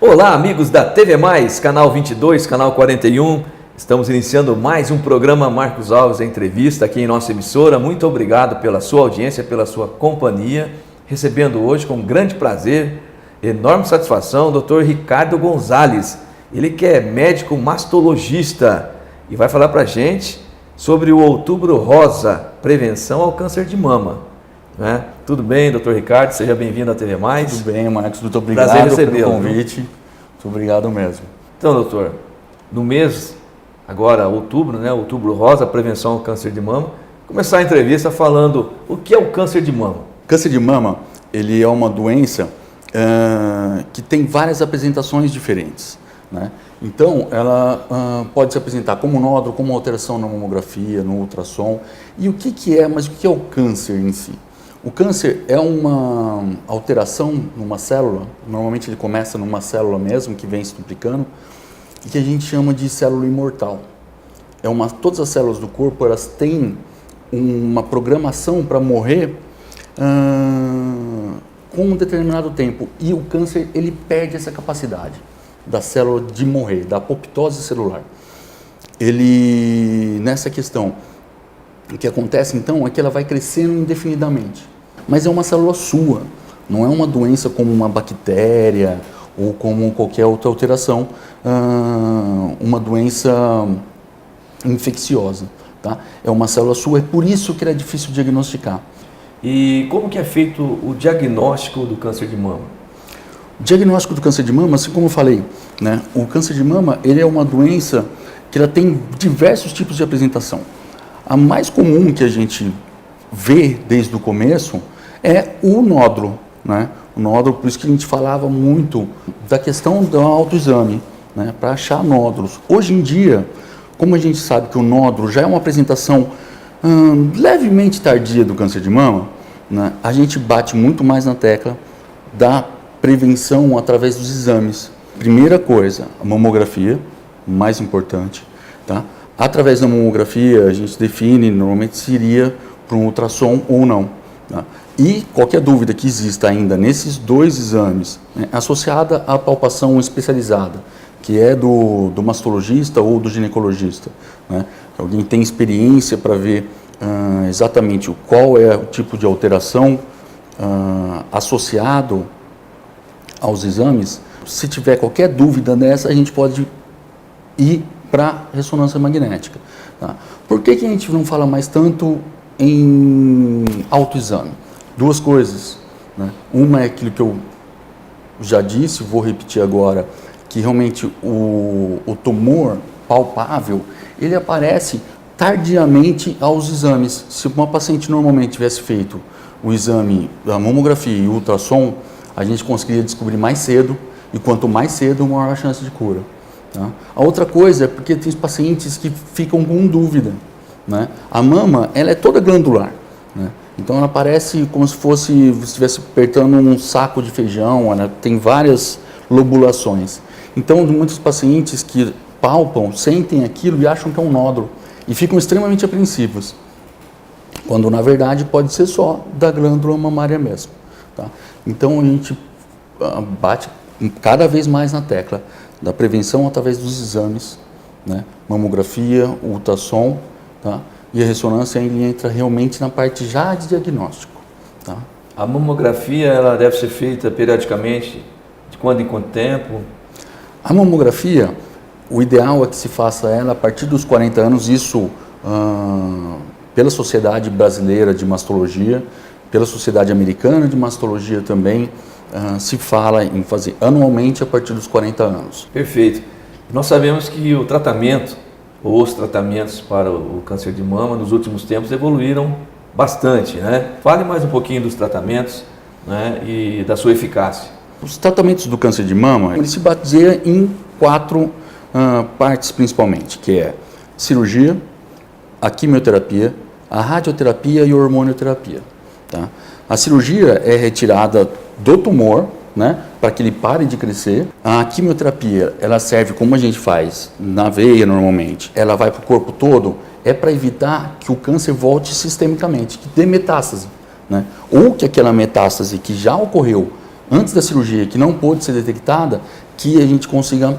Olá, amigos da TV Mais, canal 22, canal 41. Estamos iniciando mais um programa Marcos Alves Entrevista aqui em nossa emissora. Muito obrigado pela sua audiência, pela sua companhia. Recebendo hoje com grande prazer, enorme satisfação, o Dr. Ricardo Gonzalez. Ele que é médico mastologista e vai falar para a gente sobre o Outubro Rosa, prevenção ao câncer de mama. Né? Tudo bem, doutor Ricardo? Seja bem-vindo à TV Mais. Tudo bem, Marcos. Muito obrigado pelo convite. Muito obrigado mesmo. Então, doutor, no mês, agora outubro, né? Outubro Rosa, prevenção ao câncer de mama, começar a entrevista falando o que é o câncer de mama. Câncer de mama, ele é uma doença que tem várias apresentações diferentes, né? Então, ela pode se apresentar como nódulo, como alteração na mamografia, no ultrassom. E o que é, mas o que é o câncer em si? O câncer é uma alteração numa célula, normalmente ele começa numa célula mesmo, que vem se duplicando, e que a gente chama de célula imortal. Todas as células do corpo, elas têm uma programação para morrer com um determinado tempo, e o câncer, ele perde essa capacidade da célula de morrer, da apoptose celular. Nessa questão, o que acontece então é que ela vai crescendo indefinidamente. Mas é uma célula sua, não é uma doença como uma bactéria ou como qualquer outra alteração, uma doença infecciosa. Tá? É uma célula sua, é por isso que é difícil diagnosticar. E como que é feito o diagnóstico do câncer de mama? O diagnóstico do câncer de mama, assim como eu falei, né? O câncer de mama ele é uma doença que ela tem diversos tipos de apresentação. A mais comum que a gente vê desde o começo é o nódulo, né? O nódulo, por isso que a gente falava muito da questão do autoexame, né? Para achar nódulos. Hoje em dia, como a gente sabe que o nódulo já é uma apresentação levemente tardia do câncer de mama, né? A gente bate muito mais na tecla da prevenção através dos exames. Primeira coisa, a mamografia, mais importante, tá? Através da mamografia, a gente define, normalmente seria para um ultrassom ou não. Tá? E qualquer dúvida que exista ainda nesses dois exames, né, associada à palpação especializada, que é do mastologista ou do ginecologista, né? Alguém tem experiência para ver exatamente qual é o tipo de alteração associado aos exames. Se tiver qualquer dúvida dessa, a gente pode ir para ressonância magnética. Tá? Por que a gente não fala mais tanto em autoexame? Duas coisas, né? Uma é aquilo que eu já disse, vou repetir agora, que realmente o tumor palpável, ele aparece tardiamente aos exames. Se uma paciente normalmente tivesse feito o exame da mamografia e o ultrassom, a gente conseguiria descobrir mais cedo, e quanto mais cedo, maior a chance de cura. Tá? A outra coisa é porque tem pacientes que ficam com dúvida, né? A mama, ela é toda glandular, né? Então ela parece como se você estivesse apertando um saco de feijão, ela tem várias lobulações. Então muitos pacientes que palpam, sentem aquilo e acham que é um nódulo e ficam extremamente apreensivos, quando na verdade pode ser só da glândula mamária mesmo. Tá? Então a gente bate cada vez mais na tecla da prevenção através dos exames, né? Mamografia, ultrassom, tá? E a ressonância ele entra realmente na parte já de diagnóstico. Tá? A mamografia ela deve ser feita periodicamente, de quando em quanto tempo? A mamografia, o ideal é que se faça ela a partir dos 40 anos, isso pela Sociedade Brasileira de Mastologia, pela Sociedade Americana de Mastologia também, se fala em fazer anualmente a partir dos 40 anos. Perfeito. Nós sabemos que o tratamento, ou os tratamentos para o câncer de mama nos últimos tempos evoluíram bastante, né? Fale mais um pouquinho dos tratamentos, né, e da sua eficácia. Os tratamentos do câncer de mama, ele se baseia em 4 partes principalmente, que é cirurgia, a quimioterapia, a radioterapia e a hormonioterapia. Tá? A cirurgia é retirada do tumor, né, para que ele pare de crescer. A quimioterapia, ela serve como a gente faz na veia normalmente. Ela vai para o corpo todo, é para evitar que o câncer volte sistemicamente, que dê metástase, né? Ou que aquela metástase que já ocorreu antes da cirurgia, que não pôde ser detectada, que a gente consiga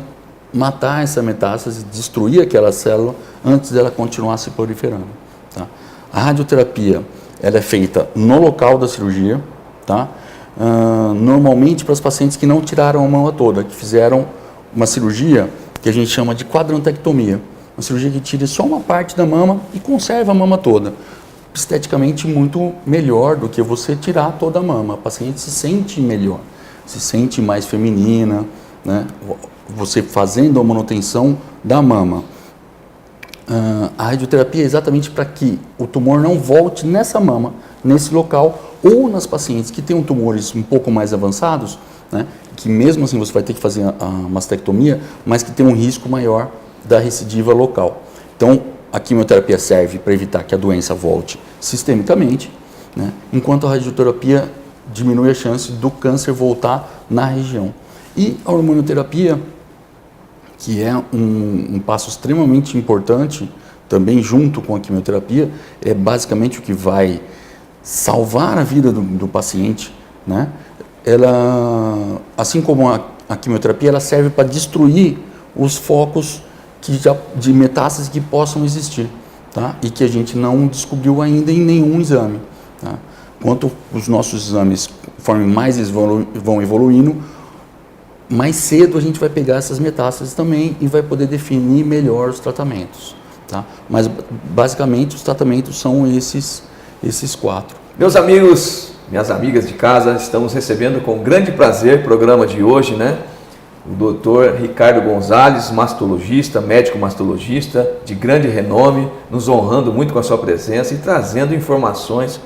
matar essa metástase, destruir aquela célula antes dela continuar se proliferando. Tá? A radioterapia ela é feita no local da cirurgia, tá? Normalmente para os pacientes que não tiraram a mama toda, que fizeram uma cirurgia que a gente chama de quadrantectomia, uma cirurgia que tira só uma parte da mama e conserva a mama toda. Esteticamente muito melhor do que você tirar toda a mama. A paciente se sente melhor, se sente mais feminina, né? Você fazendo a manutenção da mama. A radioterapia é exatamente para que o tumor não volte nessa mama, nesse local, ou nas pacientes que têm tumores um pouco mais avançados, né? Que mesmo assim você vai ter que fazer a mastectomia, mas que tem um risco maior da recidiva local. Então, a quimioterapia serve para evitar que a doença volte sistemicamente, né? Enquanto a radioterapia diminui a chance do câncer voltar na região. E a hormonioterapia, que é um passo extremamente importante, também junto com a quimioterapia, é basicamente o que vai salvar a vida do paciente, né? Ela, assim como a quimioterapia, ela serve para destruir os focos de metástase que possam existir, tá? E que a gente não descobriu ainda em nenhum exame. Tá? Quanto os nossos exames, conforme mais eles vão evoluindo, mais cedo a gente vai pegar essas metástases também e vai poder definir melhor os tratamentos. Tá? Mas basicamente os tratamentos são esses 4. Meus amigos, minhas amigas de casa, estamos recebendo com grande prazer o programa de hoje, né? O Dr. Ricardo Gonzalez, mastologista, médico mastologista de grande renome, nos honrando muito com a sua presença e trazendo informações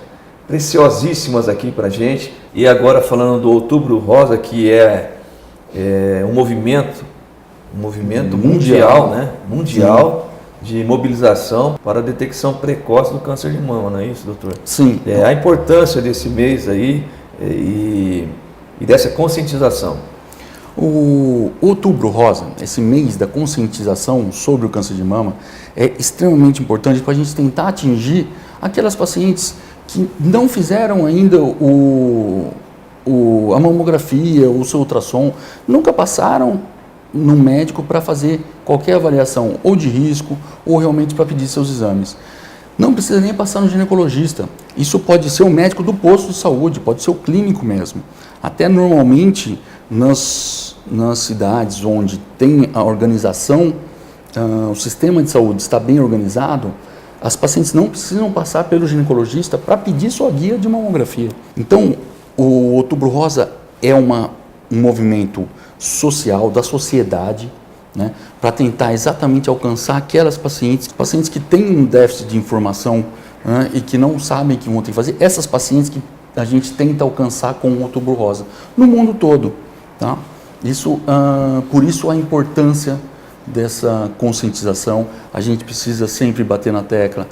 preciosíssimas aqui para a gente. E agora falando do Outubro Rosa, que é um movimento mundial, né? Mundial. Sim. De mobilização para a detecção precoce do câncer de mama, não é isso, doutor? Sim. A importância desse mês aí e dessa conscientização. O Outubro Rosa, esse mês da conscientização sobre o câncer de mama, é extremamente importante para a gente tentar atingir aquelas pacientes que não fizeram ainda a mamografia, o seu ultrassom, nunca passaram no médico para fazer qualquer avaliação ou de risco ou realmente para pedir seus exames. Não precisa nem passar no ginecologista. Isso pode ser o médico do posto de saúde, pode ser o clínico mesmo. Até normalmente nas cidades onde tem a organização, o sistema de saúde está bem organizado, as pacientes não precisam passar pelo ginecologista para pedir sua guia de mamografia. Então, o Outubro Rosa é um movimento social, da sociedade, né, para tentar exatamente alcançar aquelas pacientes que têm um déficit de informação, né, e que não sabem o que vão ter que fazer, essas pacientes que a gente tenta alcançar com o Outubro Rosa, no mundo todo. Tá? Por isso a importância dessa conscientização, a gente precisa sempre bater na tecla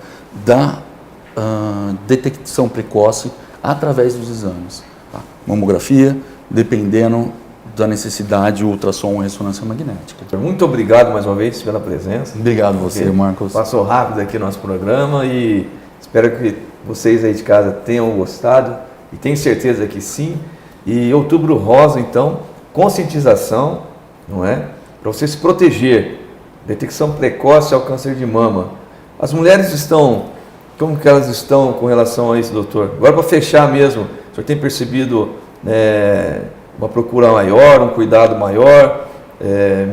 da detecção precoce através dos exames. Tá? Mamografia, dependendo da necessidade, o ultrassom ou ressonância magnética. Muito obrigado mais uma vez pela presença. Obrigado a você, Marcos. Passou rápido aqui o nosso programa e espero que vocês aí de casa tenham gostado e tenho certeza que sim. E Outubro Rosa, então, conscientização, não é? Para você se proteger, detecção precoce ao câncer de mama. As mulheres como que elas estão com relação a isso, doutor? Agora para fechar mesmo, o senhor tem percebido uma procura maior, um cuidado maior,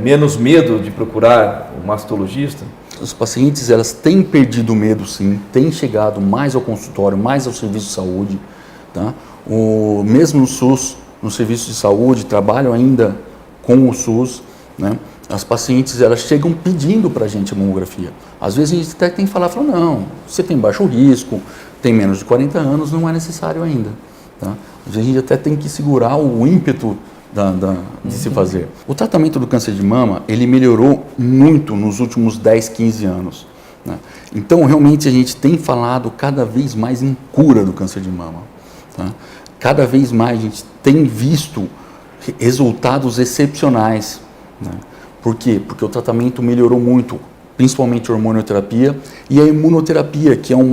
menos medo de procurar um mastologista? Os pacientes, elas têm perdido o medo, sim, têm chegado mais ao consultório, mais ao serviço de saúde. Tá? Mesmo no SUS, no serviço de saúde, trabalham ainda com o SUS, né? As pacientes, elas chegam pedindo para a gente a mamografia. Às vezes a gente até tem que falar, não, você tem baixo risco, tem menos de 40 anos, não é necessário ainda. Tá? Às vezes a gente até tem que segurar o ímpeto de se fazer. O tratamento do câncer de mama, ele melhorou muito nos últimos 10, 15 anos. Né? Então, realmente, a gente tem falado cada vez mais em cura do câncer de mama. Tá? Cada vez mais a gente tem visto resultados excepcionais. Né? Por quê? Porque o tratamento melhorou muito, principalmente a hormonioterapia e a imunoterapia, que é um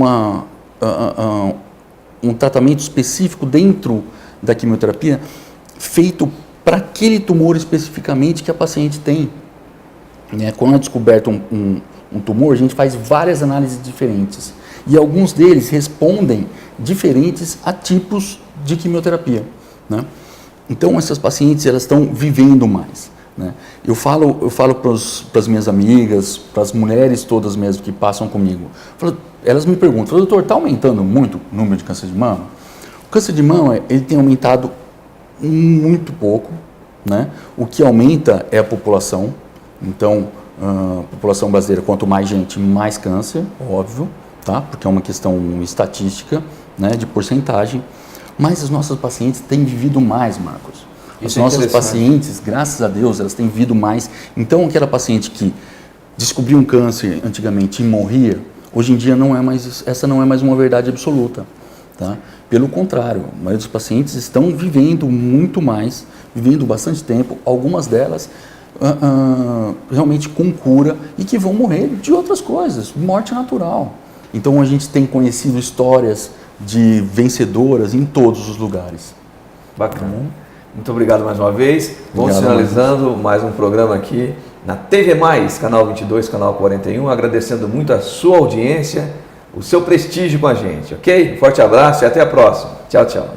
tratamento específico dentro da quimioterapia, feito para aquele tumor especificamente que a paciente tem. Né? Quando é descoberto um tumor, a gente faz várias análises diferentes. E alguns deles respondem diferentes a tipos de quimioterapia. Né? Então, essas pacientes elas estão vivendo mais. Né? Eu falo para as minhas amigas, para as mulheres todas mesmo que passam comigo, elas me perguntam, doutor, está aumentando muito o número de câncer de mama? O câncer de mama ele tem aumentado muito pouco. Né? O que aumenta é a população. Então, a população brasileira, quanto mais gente, mais câncer, óbvio, tá? Porque é uma questão estatística, né, de porcentagem. Mas as nossas pacientes têm vivido mais, Marcos. As nossas pacientes, graças a Deus, elas têm vivido mais. Então, aquela paciente que descobriu um câncer antigamente e morria, hoje em dia essa não é mais uma verdade absoluta. Tá? Pelo contrário, a maioria dos pacientes estão vivendo muito mais, vivendo bastante tempo, algumas delas realmente com cura e que vão morrer de outras coisas, morte natural. Então a gente tem conhecido histórias de vencedoras em todos os lugares. Bacana. Muito obrigado mais uma vez. Vamos finalizando mais um programa aqui na TV Mais, canal 22, canal 41, agradecendo muito a sua audiência, o seu prestígio com a gente, ok? Um forte abraço e até a próxima. Tchau, tchau.